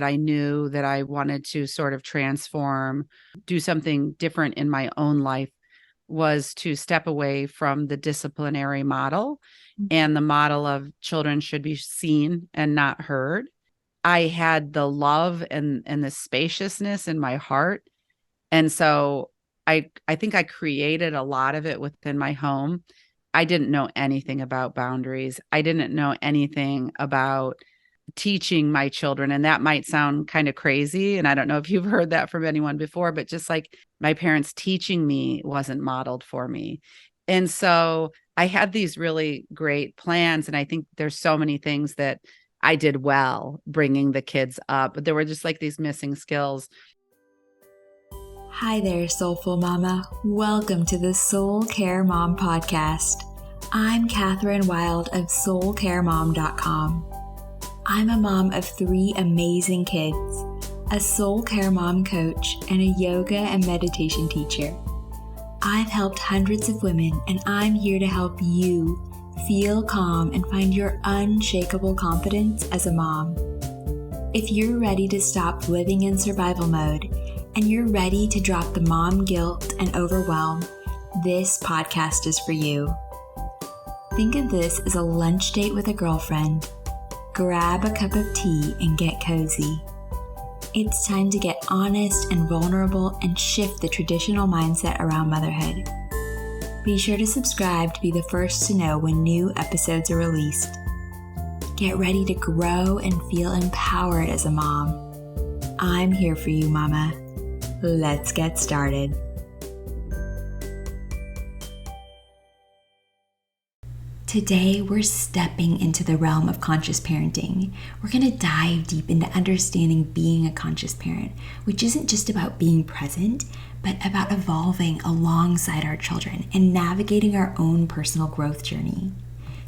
I knew that I wanted to sort of transform, do something different in my own life, was to step away from the disciplinary model and the model of children should be seen and not heard. I had the love and the spaciousness in my heart. And so I think I created a lot of it within my home. I didn't know anything about boundaries. I didn't know anything about teaching my children. And that might sound kind of crazy. And I don't know if you've heard that from anyone before, but just like my parents teaching me wasn't modeled for me. And so I had these really great plans. And I think there's so many things that I did well bringing the kids up, but there were just like these missing skills. Hi there, Soulful Mama. Welcome to the Soul Care Mom podcast. I'm Catherine Wilde of soulcaremom.com. I'm a mom of 3 amazing kids, a soul care mom coach, and a yoga and meditation teacher. I've helped hundreds of women, and I'm here to help you feel calm and find your unshakable confidence as a mom. If you're ready to stop living in survival mode and you're ready to drop the mom guilt and overwhelm, this podcast is for you. Think of this as a lunch date with a girlfriend. Grab a cup of tea and get cozy. It's time to get honest and vulnerable and shift the traditional mindset around motherhood. Be sure to subscribe to be the first to know when new episodes are released. Get ready to grow and feel empowered as a mom. I'm here for you, Mama. Let's get started. Today, we're stepping into the realm of conscious parenting. We're going to dive deep into understanding being a conscious parent, which isn't just about being present, but about evolving alongside our children and navigating our own personal growth journey.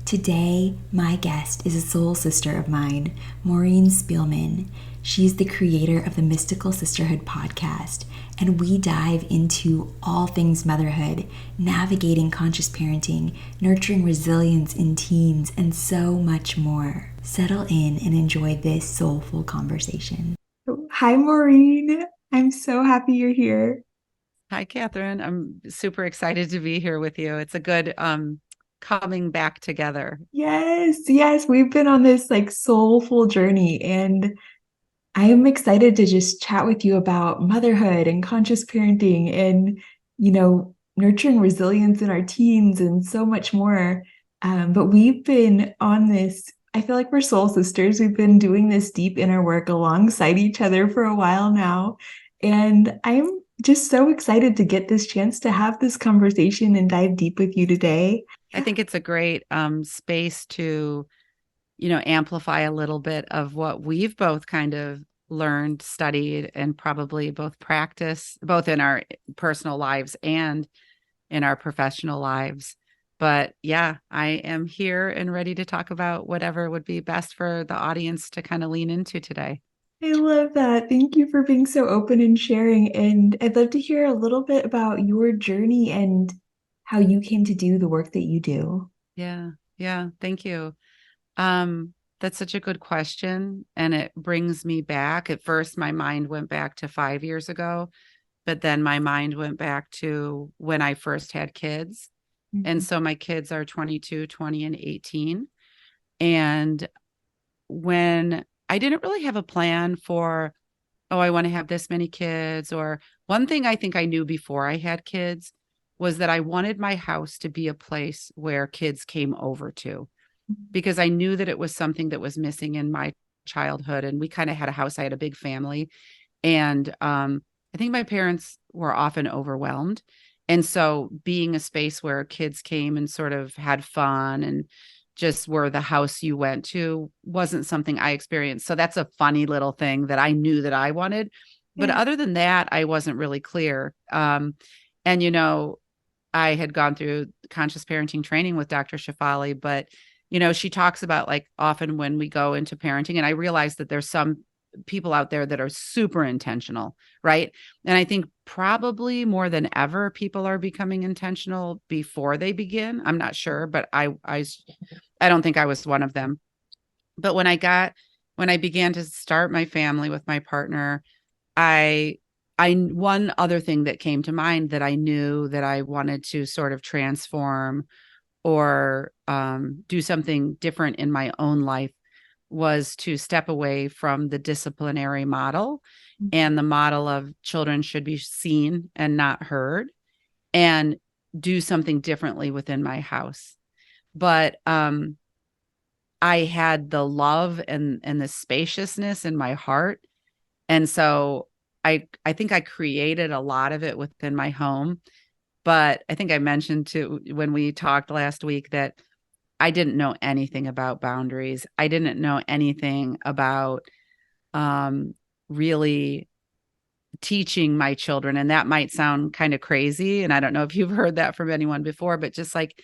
Today, my guest is a soul sister of mine, Maureen Spielman. She's the creator of the Mystical Sisterhood podcast, and we dive into all things motherhood, navigating conscious parenting, nurturing resilience in teens, and so much more. Settle in and enjoy this soulful conversation. Hi, Maureen. I'm so happy you're here. Hi, Catherine. I'm super excited to be here with you. It's a good coming back together. Yes. We've been on this soulful journey, and I am excited to just chat with you about motherhood and conscious parenting and, nurturing resilience in our teens and so much more. But we've been on this, I feel like we're soul sisters. We've been doing this deep inner work alongside each other for a while now. And I'm just so excited to get this chance to have this conversation and dive deep with you today. I think it's a great space to amplify a little bit of what we've both kind of learned, studied, and probably both practice, both in our personal lives and in our professional lives. But yeah, I am here and ready to talk about whatever would be best for the audience to kind of lean into today. I love that. Thank you for being so open and sharing. And I'd love to hear a little bit about your journey and how you came to do the work that you do. Yeah. Thank you. That's such a good question. And it brings me back. At first, my mind went back to 5 years ago, but then my mind went back to when I first had kids. Mm-hmm. And so my kids are 22, 20, and 18. And when I didn't really have a plan for, I want to have this many kids, or one thing I think I knew before I had kids was that I wanted my house to be a place where kids came over to, because I knew that it was something that was missing in my childhood. And we kind of had a house, I had a big family. And I think my parents were often overwhelmed. And so being a space where kids came and sort of had fun and just were the house you went to wasn't something I experienced. So that's a funny little thing that I knew that I wanted. But other than that, I wasn't really clear. And, I had gone through conscious parenting training with Dr. Shefali, but she talks about often when we go into parenting, and I realize that there's some people out there that are super intentional, right? And I think probably more than ever, people are becoming intentional before they begin. I'm not sure, but I don't think I was one of them. But when I got when I began to start my family with my partner, I one other thing that came to mind that I knew that I wanted to sort of transform or do something different in my own life was to step away from the disciplinary model and the model of children should be seen and not heard, and do something differently within my house. But I had the love and the spaciousness in my heart, and so I think I created a lot of it within my home. But I think I mentioned too when we talked last week that I didn't know anything about boundaries. I didn't know anything about really teaching my children. And that might sound kind of crazy. And I don't know if you've heard that from anyone before, but just like,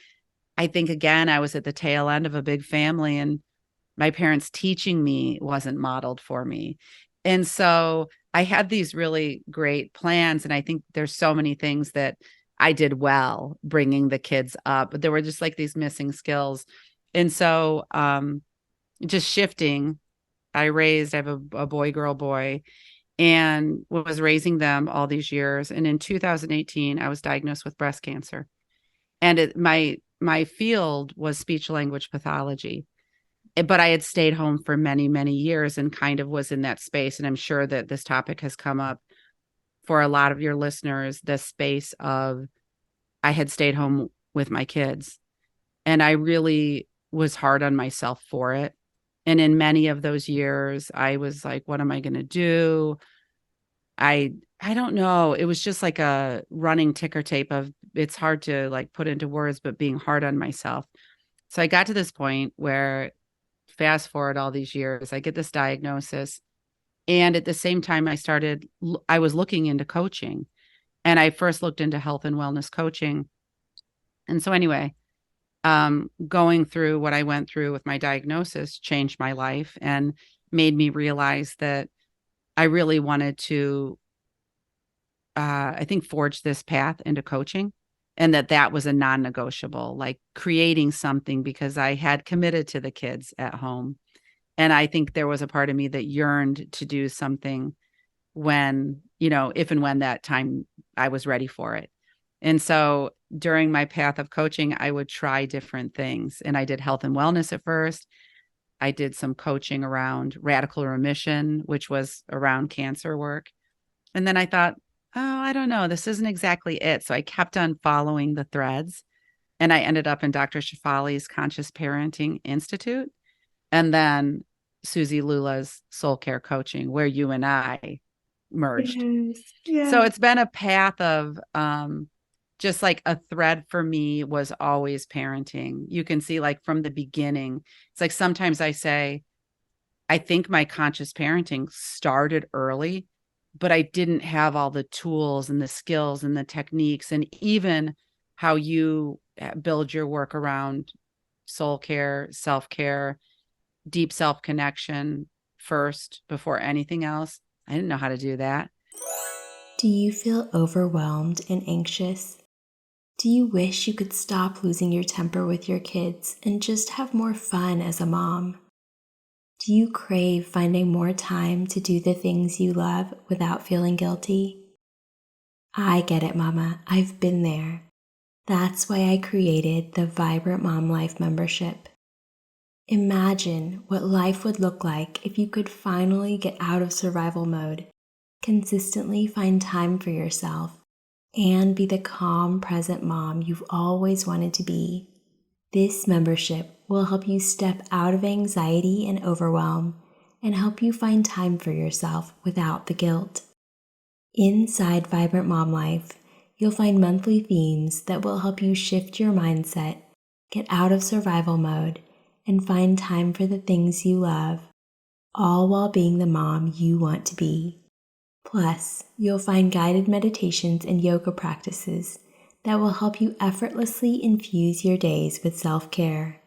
I think again, I was at the tail end of a big family and my parents teaching me wasn't modeled for me. And so I had these really great plans. And I think there's so many things that I did well bringing the kids up, but there were just like these missing skills. And so just shifting, I have a boy, girl, boy, and was raising them all these years. And in 2018, I was diagnosed with breast cancer. And my field was speech language pathology. But I had stayed home for many, many years and kind of was in that space. And I'm sure that this topic has come up for a lot of your listeners, the space of I had stayed home with my kids. And I really was hard on myself for it. And in many of those years, I was like, what am I going to do? I don't know. It was just like a running ticker tape of it's hard to like put into words, but being hard on myself. So I got to this point where fast forward all these years, I get this diagnosis. And at the same time, I was looking into coaching, and I first looked into health and wellness coaching. And so anyway, going through what I went through with my diagnosis changed my life and made me realize that I really wanted to, I think, forge this path into coaching, and that was a non-negotiable, like creating something because I had committed to the kids at home. And I think there was a part of me that yearned to do something when, if and when that time I was ready for it. And so during my path of coaching, I would try different things. And I did health and wellness at first. I did some coaching around radical remission, which was around cancer work. And then I thought, oh, I don't know, this isn't exactly it. So I kept on following the threads, and I ended up in Dr. Shafali's Conscious Parenting Institute, and then Susie Lula's Soul Care Coaching, where you and I merged. Yes. Yeah. So it's been a path of just like a thread for me was always parenting. You can see like from the beginning, it's like sometimes I say, I think my conscious parenting started early, but I didn't have all the tools and the skills and the techniques and even how you build your work around soul care, self-care, deep self-connection first before anything else. I didn't know how to do that. Do you feel overwhelmed and anxious? Do you wish you could stop losing your temper with your kids and just have more fun as a mom? Do you crave finding more time to do the things you love without feeling guilty? I get it, Mama. I've been there. That's why I created the Vibrant Mom Life membership. Imagine what life would look like if you could finally get out of survival mode, consistently find time for yourself, and be the calm, present mom you've always wanted to be. This membership will help you step out of anxiety and overwhelm and help you find time for yourself without the guilt. Inside Vibrant Mom Life, you'll find monthly themes that will help you shift your mindset, get out of survival mode, and find time for the things you love, all while being the mom you want to be. Plus, you'll find guided meditations and yoga practices that will help you effortlessly infuse your days with self-care.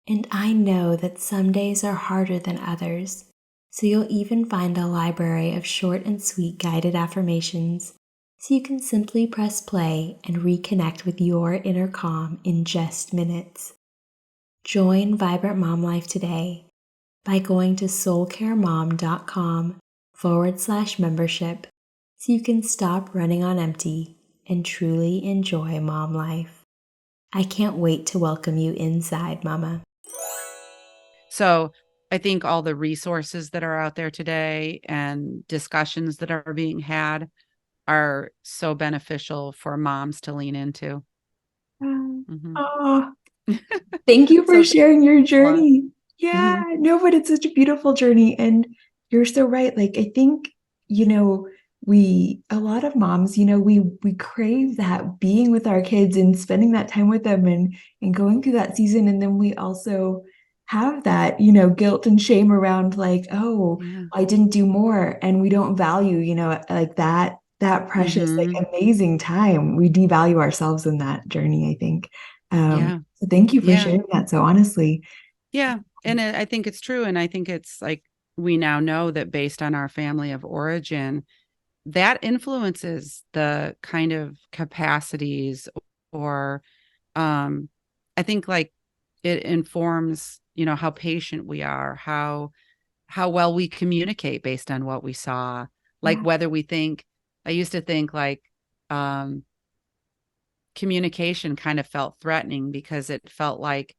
And I know that some days are harder than others, so you'll even find a library of short and sweet guided affirmations, so you can simply press play and reconnect with your inner calm in just minutes. Join Vibrant Mom Life today. by going to soulcaremom.com/membership so you can stop running on empty and truly enjoy mom life. I can't wait to welcome you inside, Mama. So I think all the resources that are out there today and discussions that are being had are so beneficial for moms to lean into. Mhm. Oh, thank you for So sharing your well, journey. Yeah, mhm. no, but it's such a beautiful journey. And you're so right. Like, I think, a lot of moms, we crave that being with our kids and spending that time with them and going through that season. And then we also have that, guilt and shame around like, oh, Yeah. I didn't do more. And we don't value, like that precious, Mhm. like amazing time. We devalue ourselves in that journey, I think. Yeah. So thank you for Yeah. sharing that so honestly. Yeah. And I think it's true. And I think it's like we now know that based on our family of origin, that influences the kind of capacities or um I think like it informs, how patient we are, how well we communicate based on what we saw. Like Yeah. whether we think I used to think like um communication kind of felt threatening because it felt like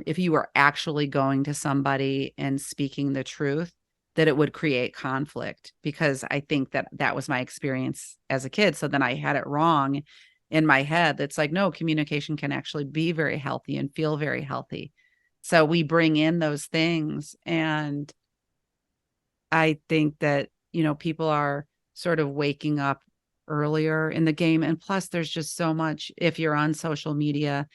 if you were actually going to somebody and speaking the truth, that it would create conflict because I think that that was my experience as a kid. So then I had it wrong in my head. That's like, no, communication can actually be very healthy and feel very healthy. So we bring in those things. And I think that, people are sort of waking up earlier in the game. And plus, there's just so much, if you're on social media,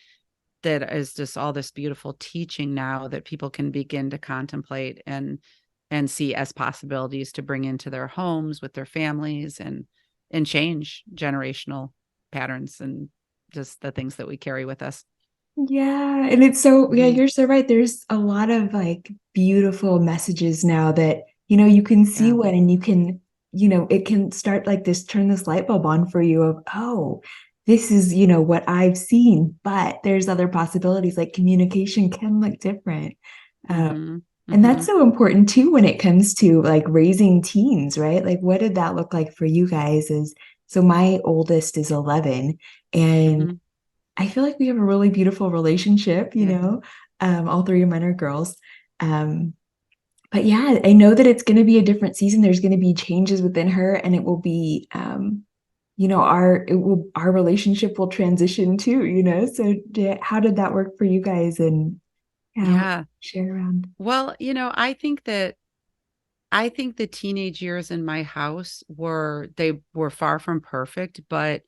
that is just all this beautiful teaching now that people can begin to contemplate and see as possibilities to bring into their homes with their families and change generational patterns and just the things that we carry with us. Yeah. And it's so, yeah, Mhm. you're so right. There's a lot of like beautiful messages now that, you can see Yeah. one and you can, it can start like this, turn this light bulb on for you of, oh, this is, what I've seen, but there's other possibilities like communication can look different. Uh, Mhm. and that's Mhm. so important too when it comes to like raising teens, right? Like, what did that look like for you guys? So my oldest is 11, and Mhm. I feel like we have a really beautiful relationship, Yeah. all three of mine are girls. Um, but yeah, I know that it's going to be a different season. There's going to be changes within her, and it will be, our relationship will transition too. So how did that work for you guys? And yeah, Yeah. share around. Well, I think the teenage years in my house they were far from perfect, but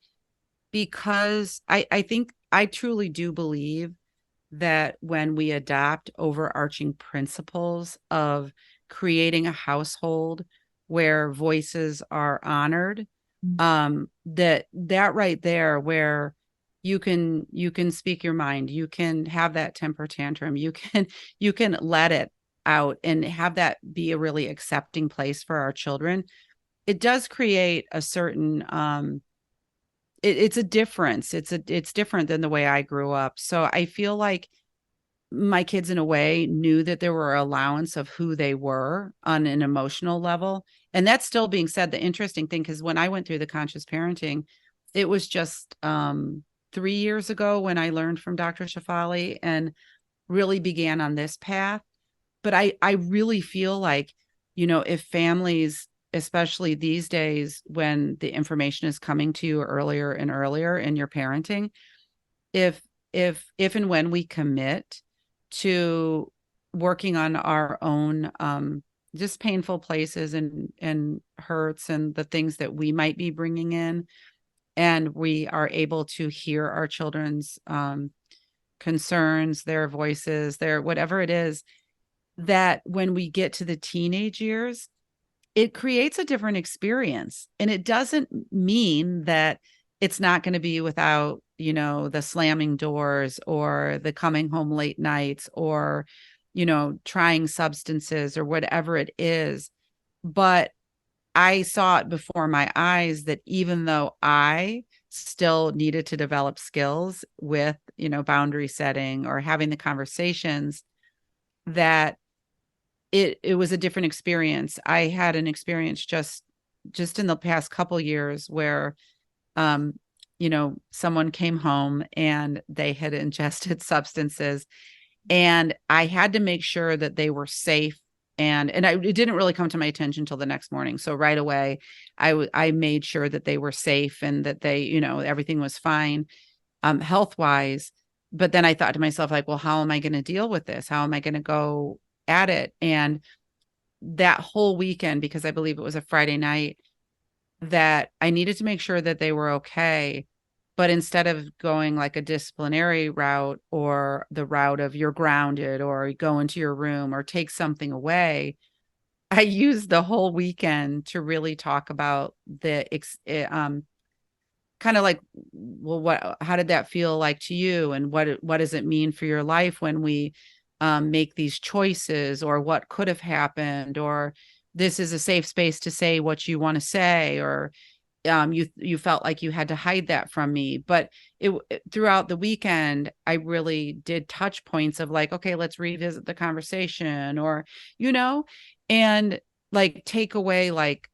because I think I truly do believe that when we adopt overarching principles of creating a household where voices are honored, that right there where you can speak your mind, you can have that temper tantrum, you can let it out and have that be a really accepting place for our children. It does create a certain it's a difference. It's different than the way I grew up. So I feel like my kids in a way knew that there were allowance of who they were on an emotional level. And that's still being said. The interesting thing, because when I went through the conscious parenting, it was just 3 years ago when I learned from Dr. Shafali and really began on this path. But I really feel like, if families, especially these days when the information is coming to you earlier and earlier in your parenting, if if and when we commit to working on our own just painful places and hurts and the things that we might be bringing in, and we are able to hear our children's concerns, their voices, their whatever it is, that when we get to the teenage years, it creates a different experience. And it doesn't mean that it's not going to be without, the slamming doors or the coming home late nights or, trying substances or whatever it is. But I saw it before my eyes that even though I still needed to develop skills with, boundary setting or having the conversations, that it was a different experience. I had an experience just in the past couple years where um someone came home and they had ingested substances, and I had to make sure that they were safe. And it didn't really come to my attention until the next morning. So right away, I made sure that they were safe and that they, everything was fine, health wise. But then I thought to myself, like, well, how am I going to deal with this? How am I going to go at it? And that whole weekend, because I believe it was a Friday night, that I needed to make sure that they were okay. But instead of going like a disciplinary route or the route of you're grounded or go into your room or take something away, I used the whole weekend to really talk about kind of like, well, how did that feel like to you? And what does it mean for your life when we make these choices, or what could have happened, or this is a safe space to say what you want to say, or you felt like you had to hide that from me. But throughout the weekend, I really did touch points of like, okay, let's revisit the conversation, or, and like take away like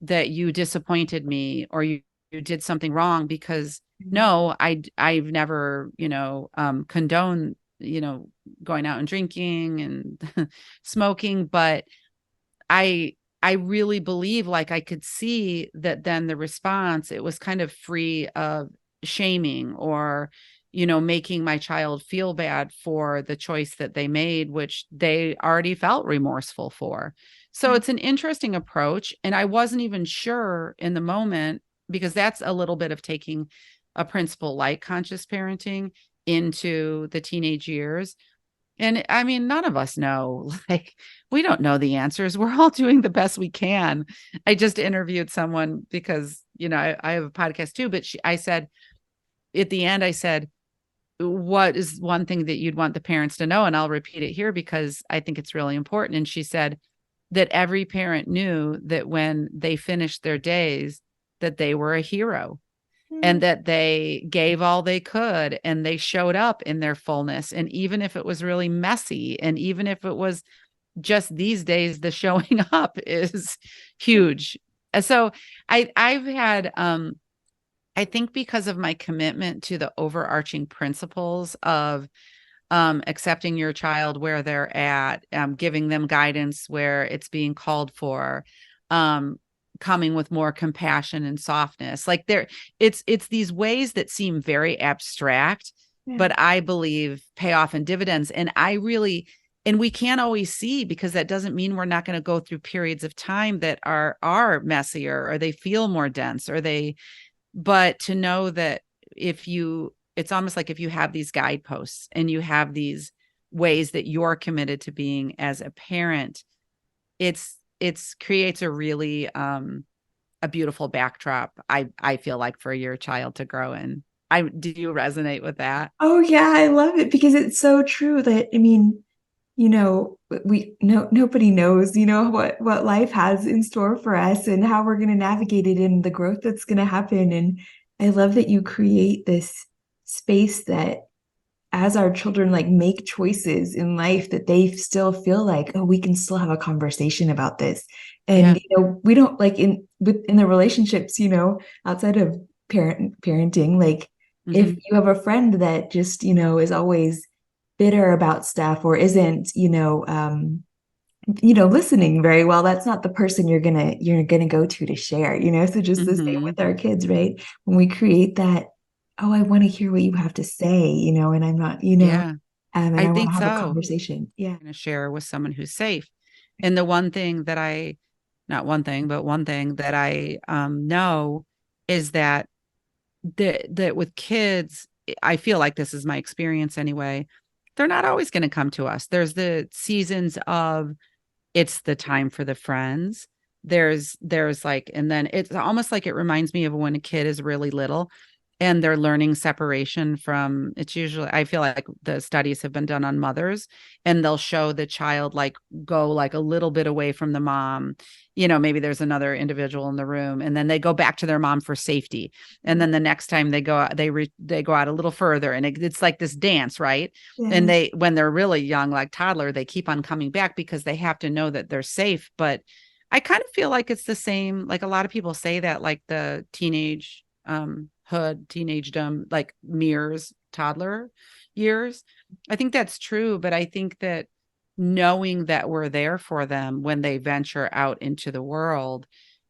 that you disappointed me, or you did something wrong, because no, I've never, condoned, going out and drinking and smoking, but I really believe, like, I could see that then the response, it was kind of free of shaming or, making my child feel bad for the choice that they made, which they already felt remorseful for. So it's an interesting approach. And I wasn't even sure in the moment, because that's a little bit of taking a principle like conscious parenting into the teenage years. And I mean, none of us know, like, we don't know the answers. We're all doing the best we can. I just interviewed someone because, I have a podcast too, but I said, at the end, I said, what is one thing that you'd want the parents to know? And I'll repeat it here because I think it's really important. And she said that every parent knew that when they finished their days, that they were a hero, and that they gave all they could and they showed up in their fullness. And even if it was really messy, and even if it was just these days, the showing up is huge. So I've had, I think because of my commitment to the overarching principles of accepting your child where they're at, giving them guidance where it's being called for, coming with more compassion and softness. Like it's these ways that seem very abstract, but I believe pay off in dividends. And we can't always see, because that doesn't mean we're not going to go through periods of time that are messier, or they feel more dense, but to know that it's almost like if you have these guideposts and you have these ways that you're committed to being as a parent, it's creates a really a beautiful backdrop, I feel like, for your child to grow in. Do you resonate with that? Oh yeah, I love it because it's so true that, I mean, nobody knows, what life has in store for us and how we're going to navigate it and the growth that's going to happen. And I love that you create this space that as our children like make choices in life, that they still feel like, oh, we can still have a conversation about this. And we don't like in the relationships, outside of parenting, like if you have a friend that just, is always bitter about stuff or isn't, listening very well, that's not the person you're gonna go to share, so just the same with our kids, right? When we create that, oh, I want to hear what you have to say, and I'm not, and I want think to have a so. conversation. Yeah. I'm going to share with someone who's safe. And the one thing that not one thing, but one thing that I know is that with kids, I feel like this is my experience anyway, they're not always going to come to us. There's the seasons of, it's the time for the friends. There's like, and then it's almost like, it reminds me of when a kid is really little and they're learning separation from, it's usually, I feel like the studies have been done on mothers, and they'll show the child like go like a little bit away from the mom, maybe there's another individual in the room, and then they go back to their mom for safety, and then the next time they go out, they go out a little further, and it's like this dance, right? And Yeah. they, when they're really young, like toddler, they keep on coming back because they have to know that they're safe. But I kind of feel like it's the same, like a lot of people say that like the hood teenagedom like mirrors toddler years. I think that's true, but I think that knowing that we're there for them when they venture out into the world,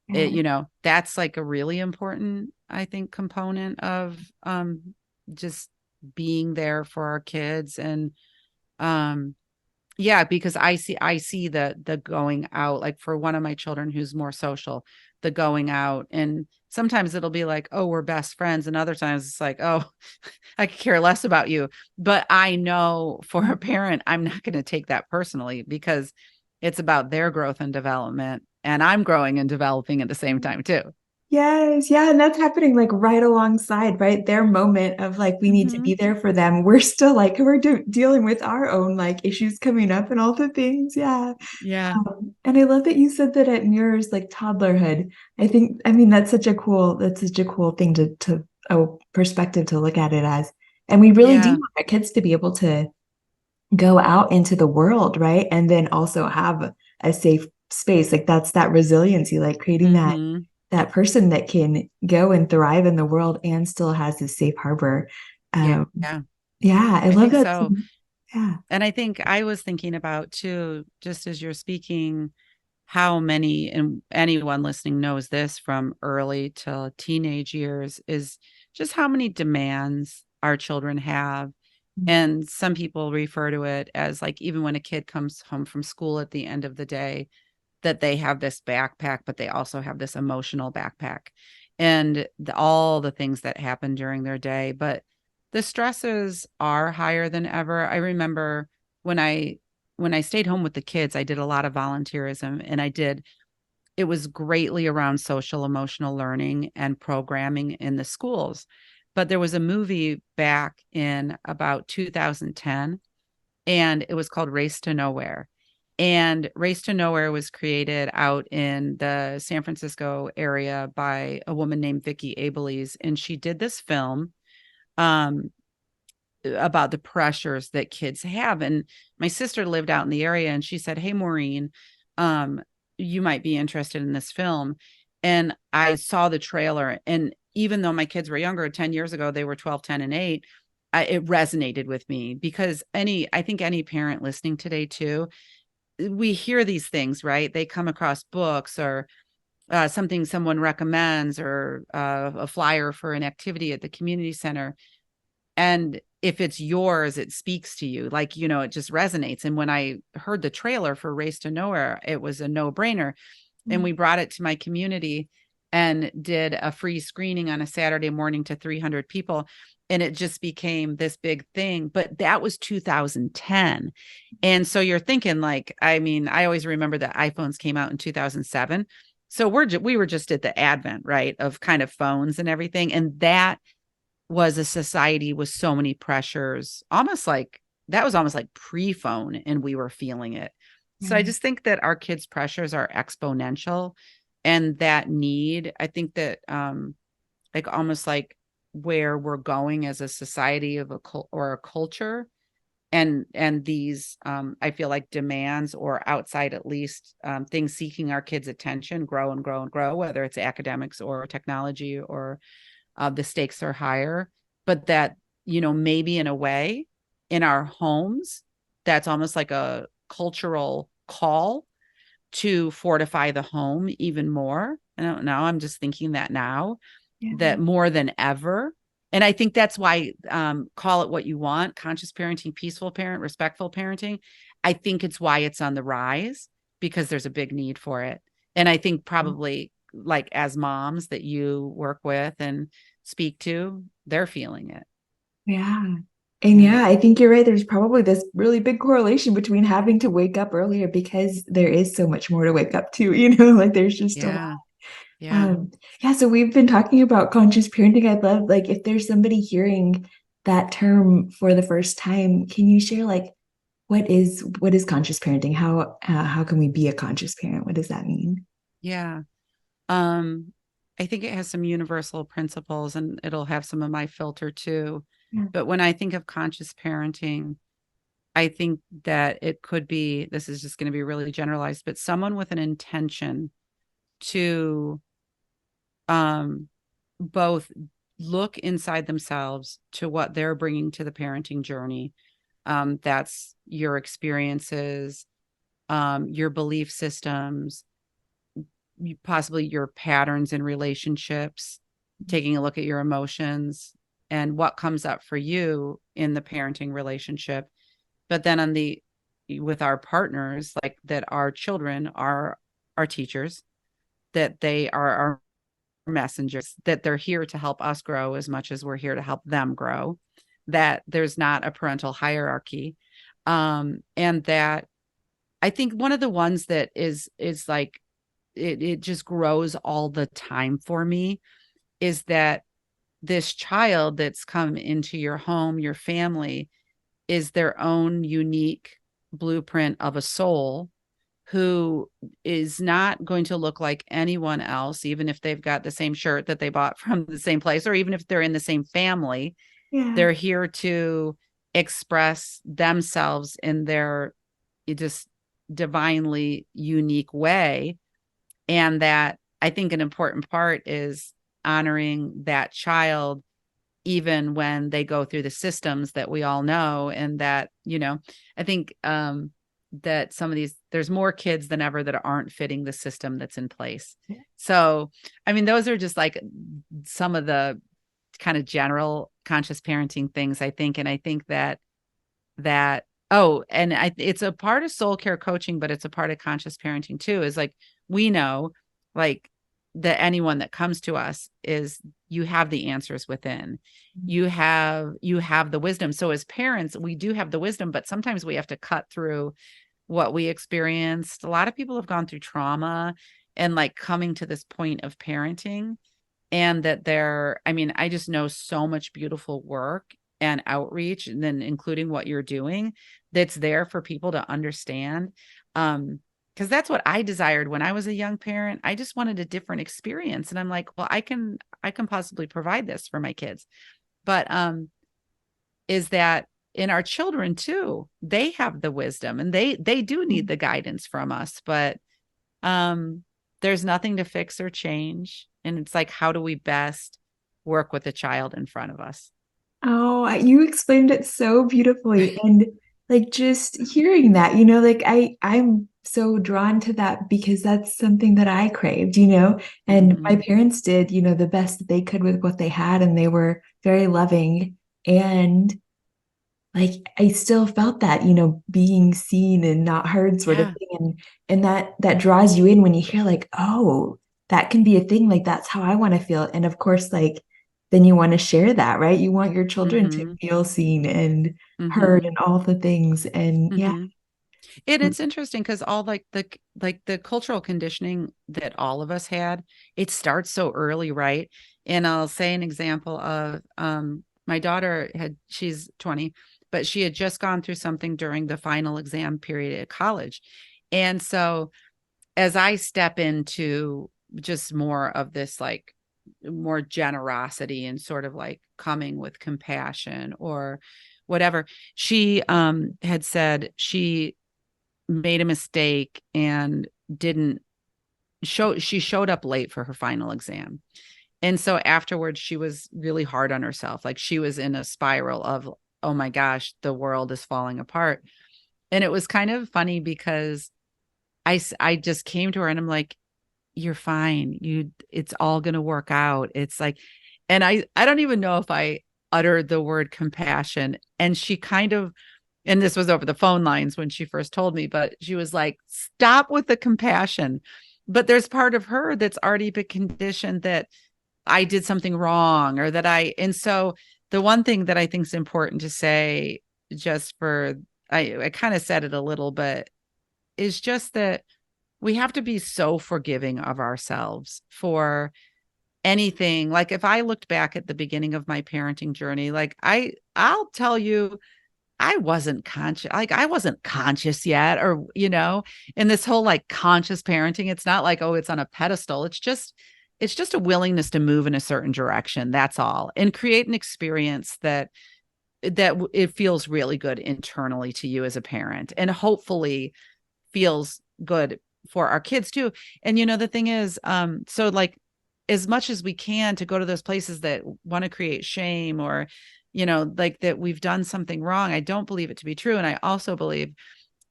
Yeah. that's like a really important, I think, component of just being there for our kids. And um yeah, because I see the going out, like for one of my children who's more social, the going out, and sometimes it'll be like, oh, we're best friends, and other times it's like, oh, I could care less about you. But I know for a parent, I'm not going to take that personally, because it's about their growth and development, and I'm growing and developing at the same time too. Yes, yeah, and that's happening like right alongside, right? Their moment of like we need to Hmm. be there for them. We're still like we're dealing with our own like issues coming up and all the things. Yeah. Yeah. And I love that you said that it mirrors like toddlerhood. I mean, that's such a cool thing to a perspective to look at it as. And we really do Yeah. want our kids to be able to go out into the world, right? And then also have a safe space. Like that's that resiliency, like creating Hmm. that person that can go and thrive in the world and still has this safe harbor. Yeah. Um, Yeah. yeah, I I love think that. so. Yeah. And I think I was thinking about too, just as you're speaking, how many, and anyone listening knows this from early to teenage years, is just how many demands our children have. And some people refer to it as like, even when a kid comes home from school at the end of the day, that they have this backpack, but they also have this emotional backpack, and all the things that happen during their day. But the stresses are higher than ever. I remember when I stayed home with the kids, I did a lot of volunteerism, and it was greatly around social emotional learning and programming in the schools. But there was a movie back in about 2010, and it was called Race to Nowhere. And Race to Nowhere was created out in the San Francisco area by a woman named Vicky Abelys. And she did this film um, about the pressures that kids have. And my sister lived out in the area, and she said, hey, Maureen, um, you might be interested in this film. And I saw the trailer. And even though my kids were younger, 10 years ago, they were 12, 10, and 8, it resonated with me, because I think any parent listening today too, we hear these things, right? They come across books, or something someone recommends, or a flyer for an activity at the community center. And if it's yours, it speaks to you, like, it just resonates. And when I heard the trailer for Race to Nowhere, it was a no brainer. And we brought it to my community and did a free screening on a Saturday morning to 300 people. And it just became this big thing. But that was 2010. And so you're thinking, like, I mean, I always remember that iPhones came out in 2007. So we were just at the advent, right, of kind of phones and everything. And that was a society with so many pressures, almost like that was almost like pre-phone, and we were feeling it. So I Yeah. just think that our kids' pressures are exponential, and that need, I think that like almost like where we're going as a society of or a culture, and these I feel like demands, or outside at least, things seeking our kids' attention, grow and grow and grow, whether it's academics or technology, or the stakes are higher. But that, maybe in a way, in our homes, that's almost like a cultural call to fortify the home even more. I don't know, I'm just thinking that now, Yeah. that more than ever. And I think that's why, call it what you want, conscious parenting, peaceful parent, respectful parenting. I think it's why it's on the rise, because there's a big need for it. And I think probably, like, as moms that you work with and speak to, they're feeling it. Yeah. And Yeah. yeah, I think you're right. There's probably this really big correlation between having to wake up earlier because there is so much more to wake up to, like there's just a lot. Yeah. Yeah. Um, yeah, so we've been talking about conscious parenting. I'd love, like, if there's somebody hearing that term for the first time, can you share, like, what is conscious parenting? How can we be a conscious parent? What does that mean? Yeah. Um, I think it has some universal principles and it'll have some of my filter too. Yeah. But when I think of conscious parenting, I think that it could be, this is just going to be really generalized, but someone with an intention to um, both look inside themselves to what they're bringing to the parenting journey. That's your experiences, your belief systems, possibly your patterns in relationships, taking a look at your emotions and what comes up for you in the parenting relationship. But then with our partners, like that our children are our teachers, that they are our messengers, that they're here to help us grow as much as we're here to help them grow, that there's not a parental hierarchy. And that I think one of the ones that is like it just grows all the time for me is that this child that's come into your home, your family, is their own unique blueprint of a soul who is not going to look like anyone else, even if they've got the same shirt that they bought from the same place, or even if they're in the same family. Yeah. They're here to express themselves in their just divinely unique way. And that I think an important part is honoring that child even when they go through the systems that we all know. And that, I think that some of these, there's more kids than ever that aren't fitting the system that's in place. So, I mean, those are just like some of the kind of general conscious parenting things, I think. And I think that oh, and it's a part of soul care coaching, but it's a part of conscious parenting too, is like we know like that anyone that comes to us is you have the answers within. You have the wisdom. So as parents, we do have the wisdom, but sometimes we have to cut through what we experienced. A lot of people have gone through trauma and like coming to this point of parenting, and that I mean, I just know so much beautiful work and outreach, and then including what you're doing, that's there for people to understand. Because that's what I desired when I was a young parent. I just wanted a different experience. And I'm like, well, I can possibly provide this for my kids. But is that in our children too, they have the wisdom and they do need the guidance from us. But um, there's nothing to fix or change. And it's like, how do we best work with the child in front of us? Oh, you explained it so beautifully. And like just hearing that, like I'm so drawn to that because that's something that I craved, and my Mm-hmm. parents did, the best that they could with what they had, and they were very loving. And like I still felt that, being seen and not heard sort of Yeah. thing. And that draws you in when you hear like, oh, that can be a thing. Like that's how I want to feel. And of course, like then you want to share that, right? You want your children to Mm-hmm. feel seen and heard Mm-hmm. and all the things. And yeah. Mm-hmm. And it's interesting because all like the cultural conditioning that all of us had, it starts so early, right? And I'll say an example of my daughter she's 20, but she had just gone through something during the final exam period at college. And so as I step into just more of this like more generosity and sort of like coming with compassion or whatever, she had said she made a mistake and didn't she showed up late for her final exam. And so afterwards she was really hard on herself. Like she was in a spiral of, oh my gosh, the world is falling apart. And it was kind of funny because I just came to her and I'm like, you're fine. It's all going to work out. It's like, and I don't even know if I uttered the word compassion. And she kind of, and this was over the phone lines when she first told me, but she was like, stop with the compassion. But there's part of her that's already been conditioned that I did something wrong or and so the one thing that I think is important to say, just for, I kind of said it a little, but is just that we have to be so forgiving of ourselves for anything. Like if I looked back at the beginning of my parenting journey, like I'll tell you, I wasn't conscious, like I wasn't conscious yet, or, in this whole like conscious parenting, it's not like, oh, it's on a pedestal. It's just a willingness to move in a certain direction. That's all. And create an experience that it feels really good internally to you as a parent, and hopefully feels good for our kids too. And the thing is, so like as much as we can to go to those places that want to create shame, or like that we've done something wrong, I don't believe it to be true. And I also believe,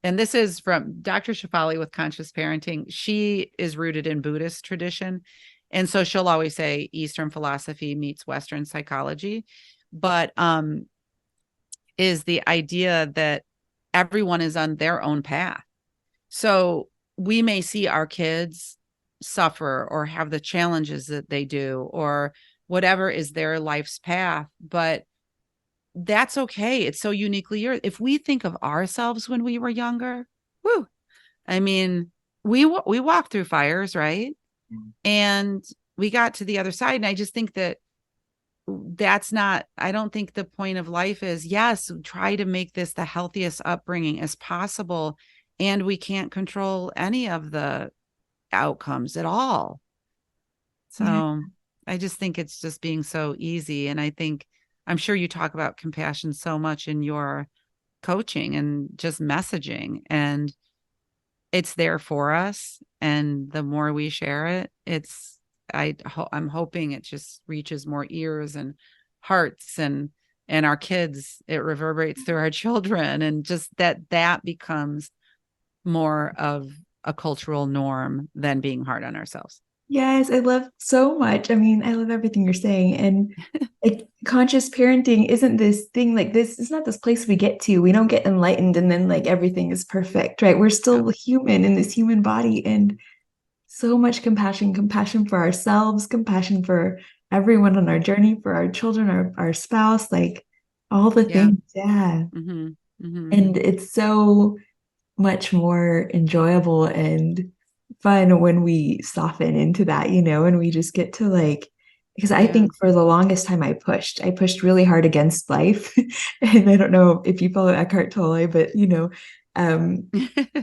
and this is from Dr. Shafali with Conscious Parenting, she is rooted in Buddhist tradition, and so she'll always say Eastern philosophy meets Western psychology, but is the idea that everyone is on their own path. So we may see our kids suffer or have the challenges that they do, or whatever is their life's path, but that's okay. It's so uniquely yours. If we think of ourselves when we were younger, whoo, I mean, we walked through fires, right? And we got to the other side. And I just think that I don't think the point of life is, yes, try to make this the healthiest upbringing as possible. And we can't control any of the outcomes at all. Yeah. So I just think it's just being so easy. And I'm sure you talk about compassion so much in your coaching and just messaging, and it's there for us. And the more we share it, I'm hoping it just reaches more ears and hearts, and our kids, it reverberates through our children, and just that becomes more of a cultural norm than being hard on ourselves. Yes, I love so much. I mean, I love everything you're saying. And like conscious parenting isn't this thing like this. It's not this place we get to. We don't get enlightened and then like everything is perfect, right? We're still human in this human body, and so much compassion for ourselves, compassion for everyone on our journey, for our children, our spouse, like all the Yeah. things. Yeah. Mm-hmm. Mm-hmm. And it's so much more enjoyable and fun when we soften into that, and we just get to like, because I Yeah. think for the longest time I pushed really hard against life. And I don't know if you follow Eckhart Tolle, but um,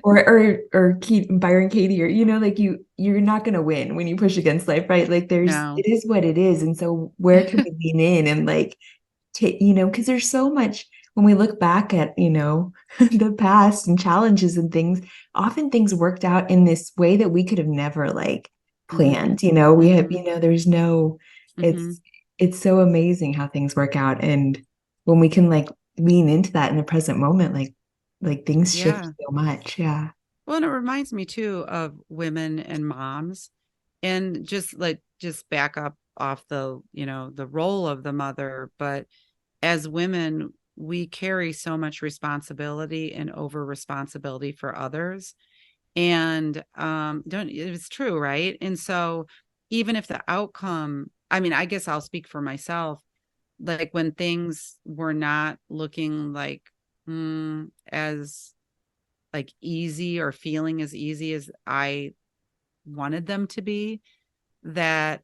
or Byron Katie, or like you're not gonna win when you push against life, right? Like No. it is what it is, and so where can we lean in and like because there's so much when we look back at the past and challenges and things. Often things worked out in this way that we could have never like Mm-hmm. planned. We have there's no. Mm-hmm. It's so amazing how things work out, and when we can like lean into that in the present moment, like things shift Yeah. so much. Yeah. Well, and it reminds me too of women and moms, and just back up off the role of the mother. But as women, we carry so much responsibility and over responsibility for others. And don't it's true, right? And so even if the outcome, I mean, I guess I'll speak for myself, like when things were not looking like as like easy, or feeling as easy as I wanted them to be, that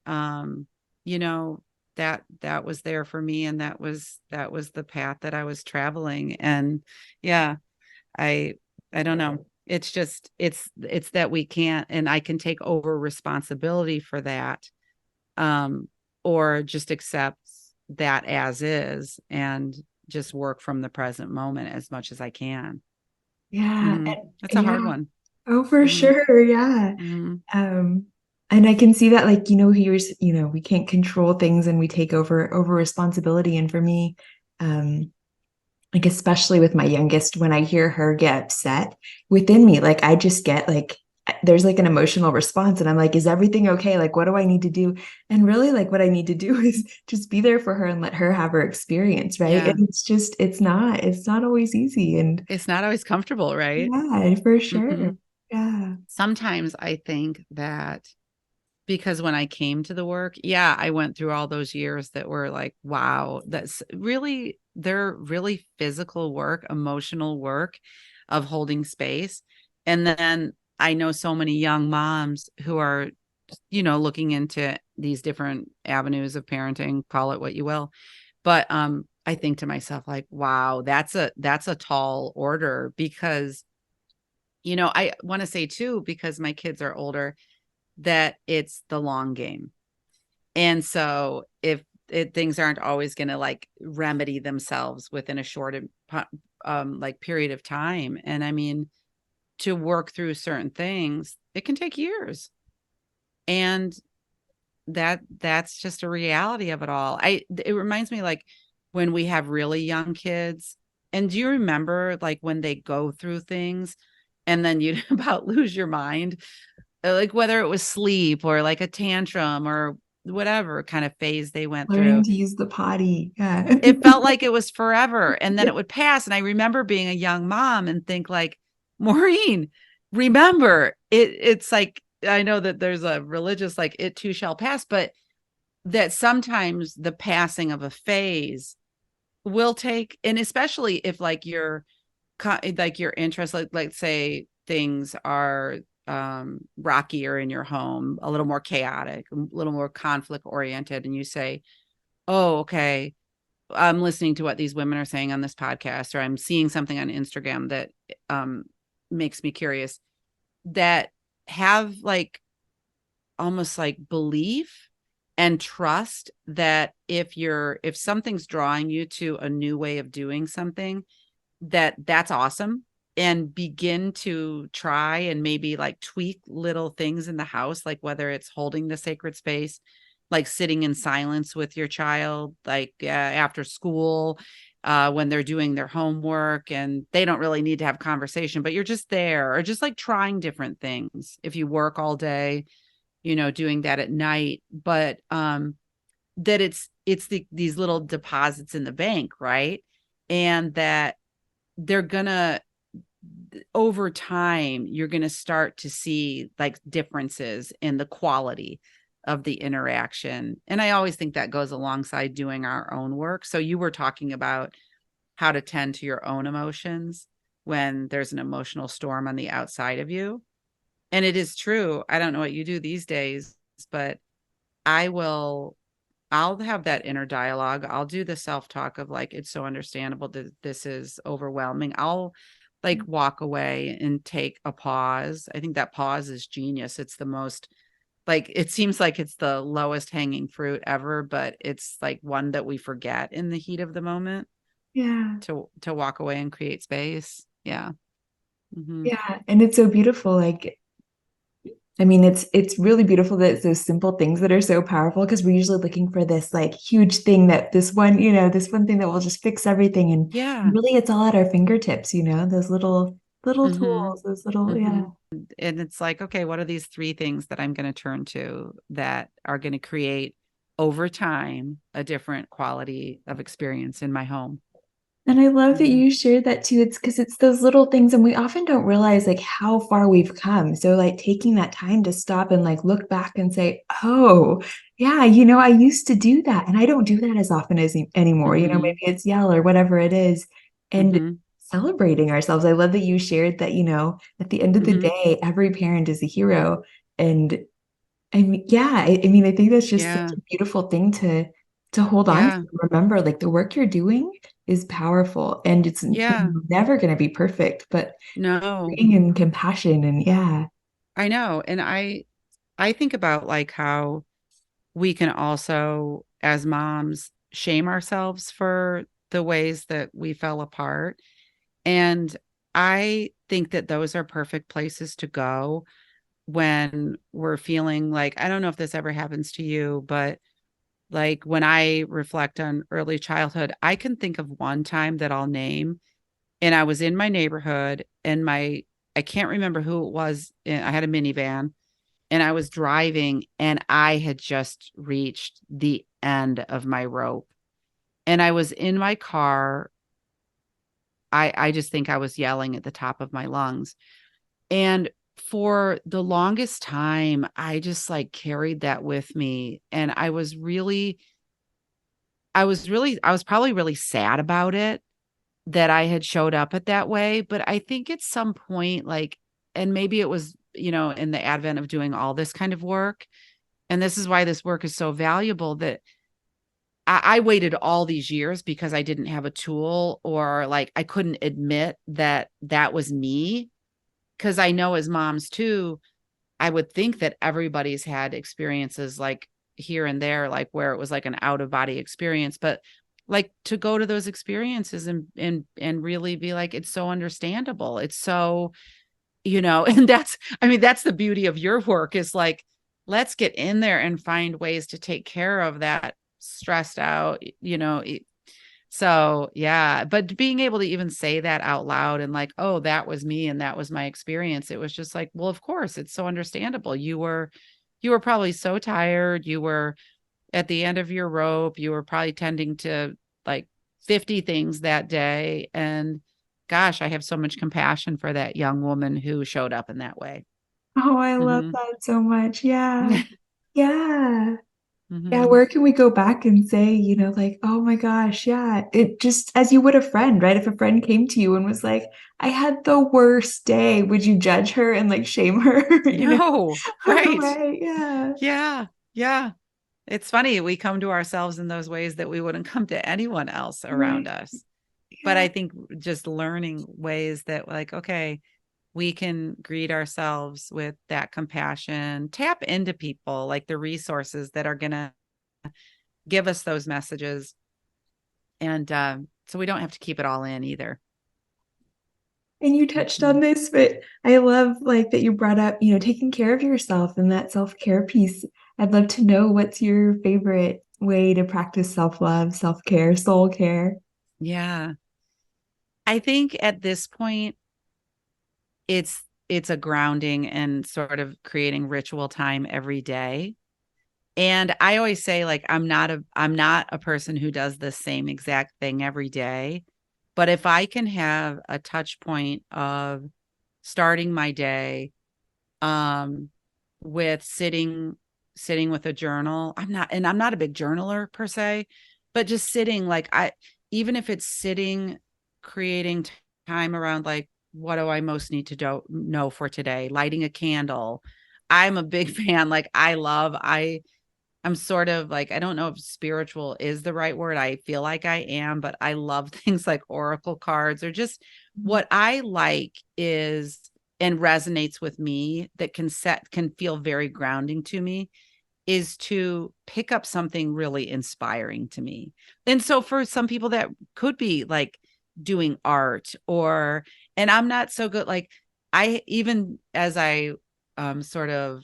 you know that was there for me, and that was the path that I was traveling. And yeah, I I don't know. It's just it's that we can't, and I can take over responsibility for that, um or just accept that as is, and just work from the present moment as much as I can. Yeah. That's a Yeah. hard one. Oh, for hmm sure. Yeah. hmm Um, and I can see that, like, here's, we can't control things and we take over responsibility. And for me, um, like especially with my youngest, when I hear her get upset within me, like I just get like there's like an emotional response, and I'm like, is everything okay? Like, what do I need to do? And really, like, what I need to do is just be there for her and let her have her experience, right? Yeah. And it's not always easy, and It's not always comfortable, right? yeah, for sure. hmm Yeah. Sometimes I think that because when I came to the work, yeah, I went through all those years that were like, wow, they're really physical work, emotional work of holding space. And then I know so many young moms who are, looking into these different avenues of parenting, call it what you will. But I think to myself, like, wow, that's a tall order because, I want to say too, because my kids are older, that it's the long game. And so if things aren't always going to like remedy themselves within a short like period of time. And I mean, to work through certain things, it can take years. And that's just a reality of it all. It reminds me like when we have really young kids, and do you remember like when they go through things and then you about lose your mind, like whether it was sleep or like a tantrum or whatever kind of phase they went Learning through. to use the potty. Yeah. It felt like it was forever, and then Yeah. it would pass. And I remember being a young mom and think like, Maureen, remember it's like, I know that there's a religious like it too shall pass, but that sometimes the passing of a phase will take, and especially if like your interest, like say things are rockier in your home, a little more chaotic, a little more conflict oriented, and you say, oh, okay, I'm listening to what these women are saying on this podcast, or I'm seeing something on Instagram that um makes me curious, that have like almost like belief and trust that if something's drawing you to a new way of doing something, that's awesome, and begin to try and maybe like tweak little things in the house, like whether it's holding the sacred space, like sitting in silence with your child, like after school, when they're doing their homework and they don't really need to have conversation, but you're just there, or just like trying different things. If you work all day, doing that at night, but that it's these little deposits in the bank, right? And that they're gonna, over time, you're gonna start to see like differences in the quality of the interaction. And I always think that goes alongside doing our own work. So you were talking about how to tend to your own emotions when there's an emotional storm on the outside of you. And it is true. I don't know what you do these days, but I will I'll have that inner dialogue. I'll do the self-talk of like, it's so understandable that this is overwhelming. I'll like walk away and take a pause. I think that pause is genius. It's the most, like, it seems like it's the lowest hanging fruit ever, but it's like one that we forget in the heat of the moment, Yeah. to walk away and create space. Yeah. Hmm. Yeah. And it's so beautiful. Like, I mean, it's really beautiful that it's those simple things that are so powerful because we're usually looking for this like huge thing that this one thing that will just fix everything. And Yeah. really it's all at our fingertips, those little Hmm. tools, those little, Hmm. yeah. And it's like, okay, what are these three things that I'm going to turn to that are going to create over time a different quality of experience in my home? And I love that Mhm. you shared that too. It's because it's those little things, and we often don't realize like how far we've come. So like taking that time to stop and like look back and say, "Oh, yeah, I used to do that, and I don't do that as often as anymore." Maybe Mhm. it's yell or whatever it is, and Mhm. celebrating ourselves. I love that you shared that. At the end of the Mhm. day, every parent is a hero, and yeah, I mean, I think that's just such Yeah. a beautiful thing to hold on to. Yeah. Remember, like the work you're doing is powerful, and it's Yeah. never going to be perfect, but No, being in compassion and yeah, I know. And I think about like how we can also, as moms, shame ourselves for the ways that we fell apart. And I think that those are perfect places to go when we're feeling like, I don't know if this ever happens to you, but like when I reflect on early childhood, I can think of one time that I'll name. And I was in my neighborhood, and I can't remember who it was. I had a minivan, and I was driving, and I had just reached the end of my rope. And I was in my car. I just think I was yelling at the top of my lungs. And for the longest time, I just like carried that with me. And I was probably really sad about it, that I had showed up at that way. But I think at some point, like, and maybe it was in the advent of doing all this kind of work. And this is why this work is so valuable, that I waited all these years because I didn't have a tool, or like I couldn't admit that that was me. Because I know as moms too, I would think that everybody's had experiences like here and there, like where it was like an out of body experience, but like to go to those experiences and really be like, it's so understandable. It's so, and that's the beauty of your work, is like, let's get in there and find ways to take care of that stressed out, so yeah, but being able to even say that out loud and like, oh, that was me and that was my experience. It was just like, well, of course, it's so understandable. You were probably so tired. You were at the end of your rope. You were probably tending to like 50 things that day. And gosh, I have so much compassion for that young woman who showed up in that way. Oh, I love Hmm. that so much. Yeah. Yeah. Yeah, Hmm. where can we go back and say, like, oh my gosh, yeah, it just as you would a friend, right? If a friend came to you and was like, I had the worst day, would you judge her and like shame her, No, right. Right, yeah. Yeah. Yeah. It's funny. We come to ourselves in those ways that we wouldn't come to anyone else around Right. us. But Yeah. I think just learning ways that like, okay, we can greet ourselves with that compassion, tap into people, like the resources that are going to give us those messages. And so we don't have to keep it all in either. And you touched Mhm. on this, but I love like that you brought up, taking care of yourself and that self-care piece. I'd love to know what's your favorite way to practice self-love, self-care, soul care. Yeah. I think at this point, it's a grounding and sort of creating ritual time every day. And I always say, like, I'm not a person who does the same exact thing every day. But if I can have a touch point of starting my day um with sitting with a journal. I'm not a big journaler per se, but just sitting, like, even if it's sitting, creating time around like, what do I most need to know for today? Lighting a candle. I'm a big fan. Like, I'm sort of like, I don't know if spiritual is the right word. I feel like I am, but I love things like oracle cards, or just what I like is, and resonates with me, that can feel very grounding to me, is to pick up something really inspiring to me. And so for some people that could be like doing art, and I'm not so good. Like, I, even as I sort of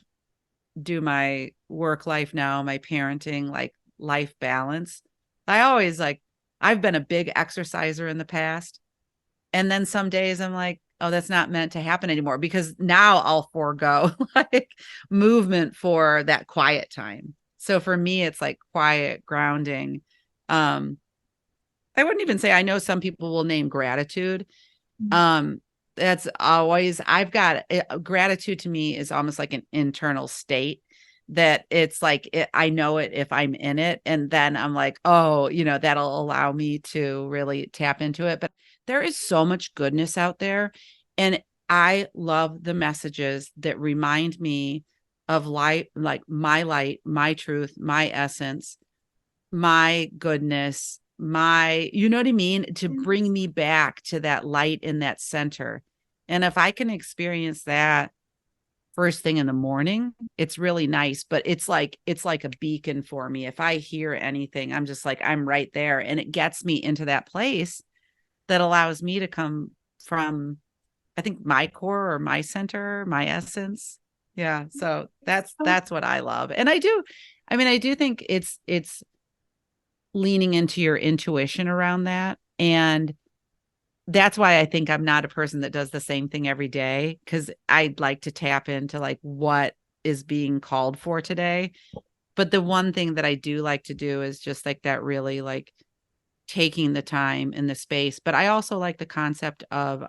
do my work life now, my parenting, like life balance, I always like, I've been a big exerciser in the past. And then some days I'm like, oh, that's not meant to happen anymore, because now I'll forego like movement for that quiet time. So for me, it's like quiet grounding. Um, I wouldn't even say, I know some people will name gratitude. Um, that's always, I've got gratitude to me is almost like an internal state, that it's like I know it if I'm in it, and then I'm like, oh, that'll allow me to really tap into it. But there is so much goodness out there, and I love the messages that remind me of light, like my light, my truth, my essence, my goodness, you know what I mean? To bring me back to that light in that center. And if I can experience that first thing in the morning, it's really nice. But it's like a beacon for me. If I hear anything, I'm just like, I'm right there. And it gets me into that place that allows me to come from, I think, my core, or my center, my essence. Yeah. So that's what I love. And I do think it's leaning into your intuition around that. And that's why I think I'm not a person that does the same thing every day, because I'd like to tap into like what is being called for today. But the one thing that I do like to do is just like that, really like taking the time in the space. But I also like the concept of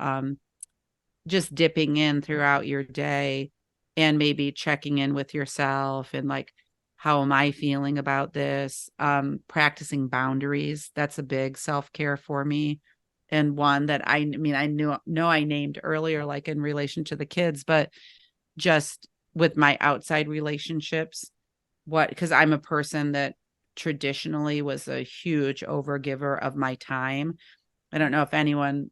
just dipping in throughout your day and maybe checking in with yourself, and like, how am I feeling about this? Practicing boundaries. That's a big self-care for me. And one that I mean, I know I named earlier, like in relation to the kids, but just with my outside relationships, because I'm a person that traditionally was a huge overgiver of my time. I don't know if anyone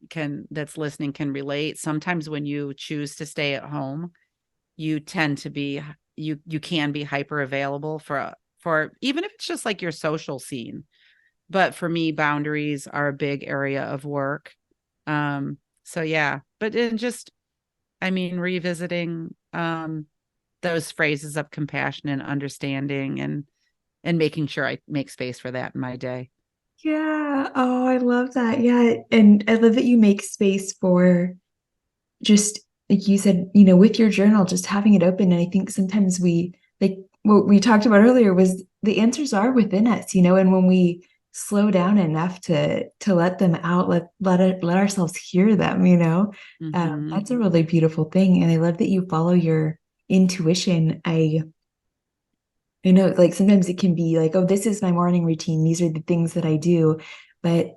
that's listening can relate. Sometimes when you choose to stay at home, you tend to be you can be hyper available for even if it's just like your social scene. But for me, boundaries are a big area of work. So yeah, but in just, I mean, revisiting those phrases of compassion and understanding, and making sure I make space for that in my day. Yeah. Oh, I love that. Yeah. And I love that you make space for just like you said, with your journal, just having it open. And I think sometimes like what we talked about earlier was the answers are within us, and when we slow down enough to let them out, let ourselves hear them, Hmm. that's a really beautiful thing. And I love that you follow your intuition. I know, like sometimes it can be like, oh, this is my morning routine. These are the things that I do. But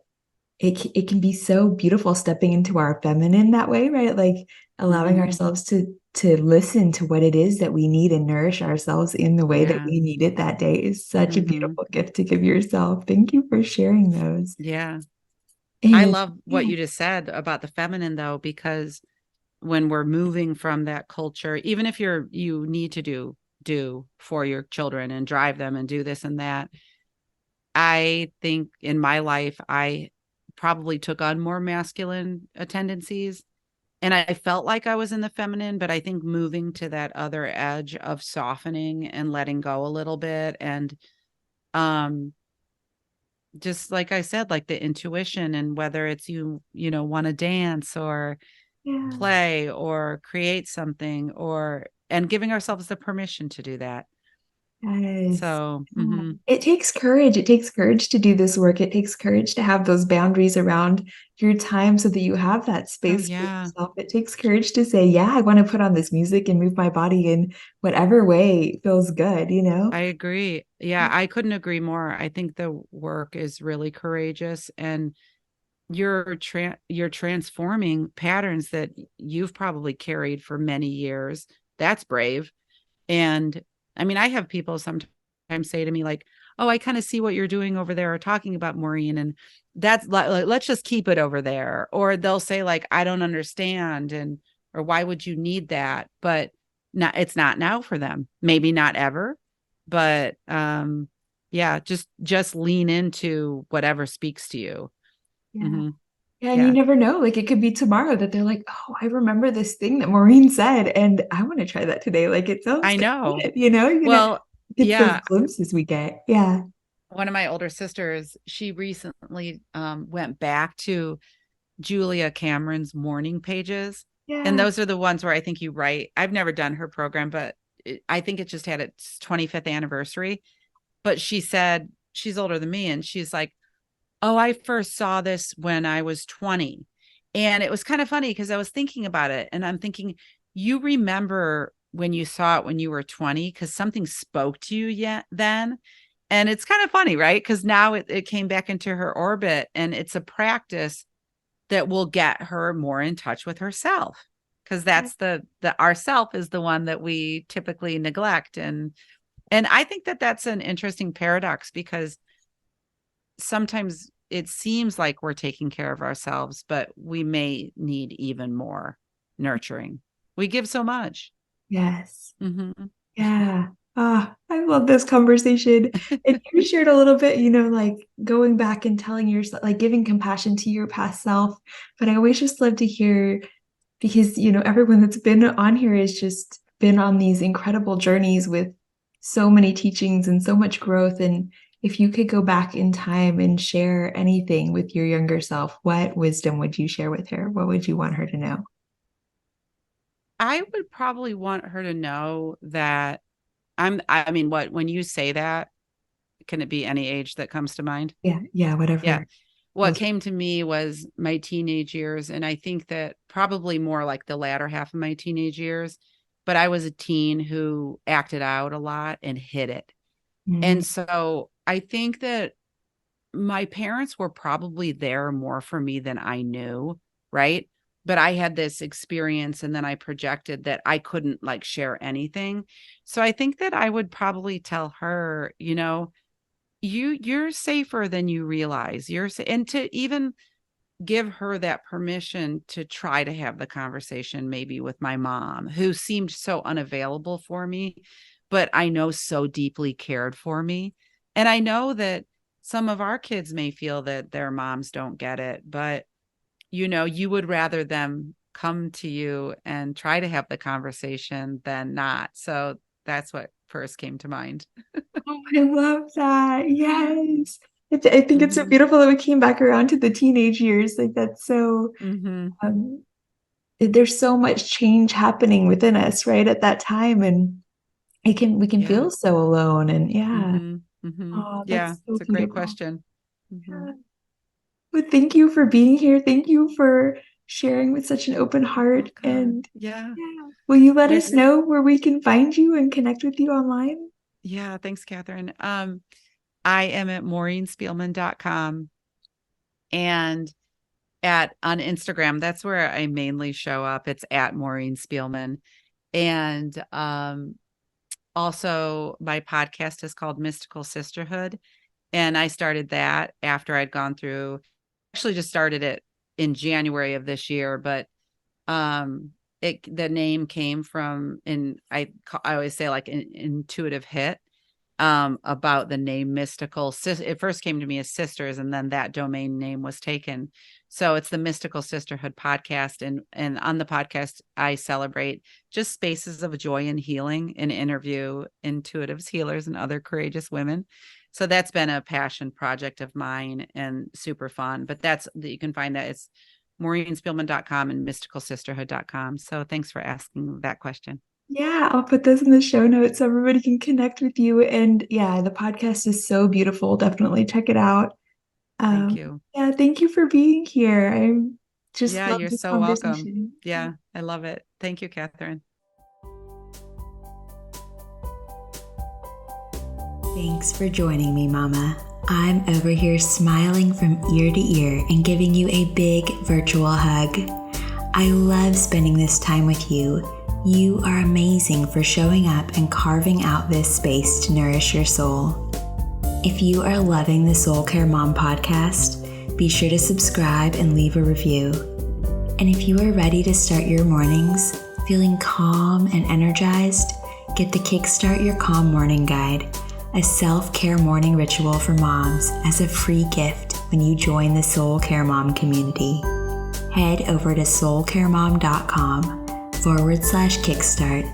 it can be so beautiful stepping into our feminine that way, right? Like allowing Hmm. ourselves to listen to what it is that we need and nourish ourselves in the way that Yeah. we need it that day is such a Hmm. beautiful gift to give yourself. Thank you for sharing those. Yeah. I And love what yeah, you just said about the feminine though, because when we're moving from that culture, even if you need to do for your children and drive them and do this and that, I think in my life I probably took on more masculine tendencies, and I felt like I was in the feminine, but I think moving to that other edge of softening and letting go a little bit, and um just like I said, like the intuition, and whether it's want to dance or yeah. play or create something, or and giving ourselves the permission to do that. Yes. So, Yeah. It takes courage. It takes courage to do this work. It takes courage to have those boundaries around your time so that you have that oh space for yeah, yourself. It takes courage to say, yeah, I want to put on this music and move my body in whatever way feels good, you know? I agree. Yeah, I couldn't agree more. I think the work is really courageous, and you're transforming patterns that you've probably carried for many years. That's brave. And I mean, I have people sometimes say to me, like, oh, I kind of see what you're doing over there or talking about, Maureen. And that's like, let's just keep it over there. Or they'll say, like, I don't understand. Or why would you need that? But not, it's not now for them. Maybe not ever. But yeah, just lean into whatever speaks to you. Yeah. Hmm. Yeah, and you Yeah, never know. Like it could be tomorrow that they're like, oh, I remember this thing that Maureen said, and I want to try that today. Like it sounds I know. good, you know? Well, It's those yeah, glimpses we get. Yeah. one of my older sisters, she recently went back to Julia Cameron's morning pages. And Yeah. those are the ones where I think you write. I've never done her program, but I think it just had its 25th anniversary. But she said, she's older than me, and she's like, oh, I first saw this when I was 20. And it was kind of funny because I was thinking about it, and I'm thinking, you remember when you saw it when you were 20 because something spoke to you yet then. And it's kind of funny, right? Because now it came back into her orbit, and it's a practice that will get her more in touch with herself, because that's the ourself is the one that we typically neglect. And I think that that's an interesting paradox, because sometimes it seems like we're taking care of ourselves, but we may need even more nurturing. We give so much. Yes. Hmm. Yeah. Ah, I love this conversation. And you shared a little bit, like going back and telling yourself, like giving compassion to your past self. But I always just love to hear because, everyone that's been on here has just been on these incredible journeys with so many teachings and so much growth. And if you could go back in time and share anything with your younger self, what wisdom would you share with her? What would you want her to know? I would probably want her to know that I mean, when you say that, can it be any age that comes to mind? Yeah, yeah, Yeah. whatever What feels. came to me was my teenage years. And I think that probably more like the latter half of my teenage years, but I was a teen who acted out a lot and hid it. Mm, And so I think that my parents were probably there more for me than I knew, right? but I had this experience and then I projected that I couldn't like share anything. So I think that I would probably tell her, you're safer than you realize. And to even give her that permission to try to have the conversation maybe with my mom, who seemed so unavailable for me, but I know so deeply cared for me. And I know that some of our kids may feel that their moms don't get it, but you would rather them come to you and try to have the conversation than not. So that's what first came to mind. Oh, I love that. Yes. I think it's so Mm-hmm. beautiful that we came back around to the teenage years. Like that's so, Mm-hmm. um, there's so much change happening within us, right, at that time. And we can Yeah. feel so alone. And yeah. Mm-hmm. Mm-hmm. Oh, Yeah. that's so It's a great beautiful. question. Mm-hmm. Yeah. Well, thank you for being here. Thank you for sharing with such an open heart. Welcome. And Yeah. yeah, will you let You're, us know where we can find you and connect with you online? yeah. Thanks, Catherine. I am at maureenspielman.com and on Instagram. That's where I mainly show up. It's at Maureen Spielman. And also my podcast is called Mystical Sisterhood. And I started that after I'd gone through, actually just started it in January of this year, but um the name came from, I always say like an intuitive hit about the name Mystical. It first came to me as Sisters, and then that domain name was taken. So it's the Mystical Sisterhood podcast, and on the podcast I celebrate just spaces of joy and healing and interview intuitives, healers, and other courageous women. So that's been a passion project of mine and super fun. But you can find that it's maureenspielman.com and mysticalsisterhood.com. So thanks for asking that question. Yeah, I'll put those in the show notes so everybody can connect with you. And yeah, the podcast is so beautiful. Definitely check it out. Thank you. Yeah, thank you for being here. I just Yeah, love you're this so welcome. conversation. Yeah, I love it. Thank you, Catherine. Thanks for joining me, Mama. I'm over here smiling from ear to ear and giving you a big virtual hug. I love spending this time with you. You are amazing for showing up and carving out this space to nourish your soul. If you are loving the Soul Care Mom podcast, be sure to subscribe and leave a review. And if you are ready to start your mornings feeling calm and energized, get the Kickstart Your Calm Morning Guide, a self-care morning ritual for moms, as a free gift when you join the Soul Care Mom community. Head over to soulcaremom.com/kickstart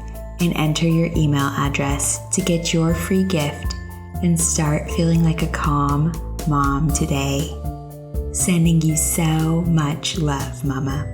and enter your email address to get your free gift and start feeling like a calm mom today. Sending you so much love, Mama.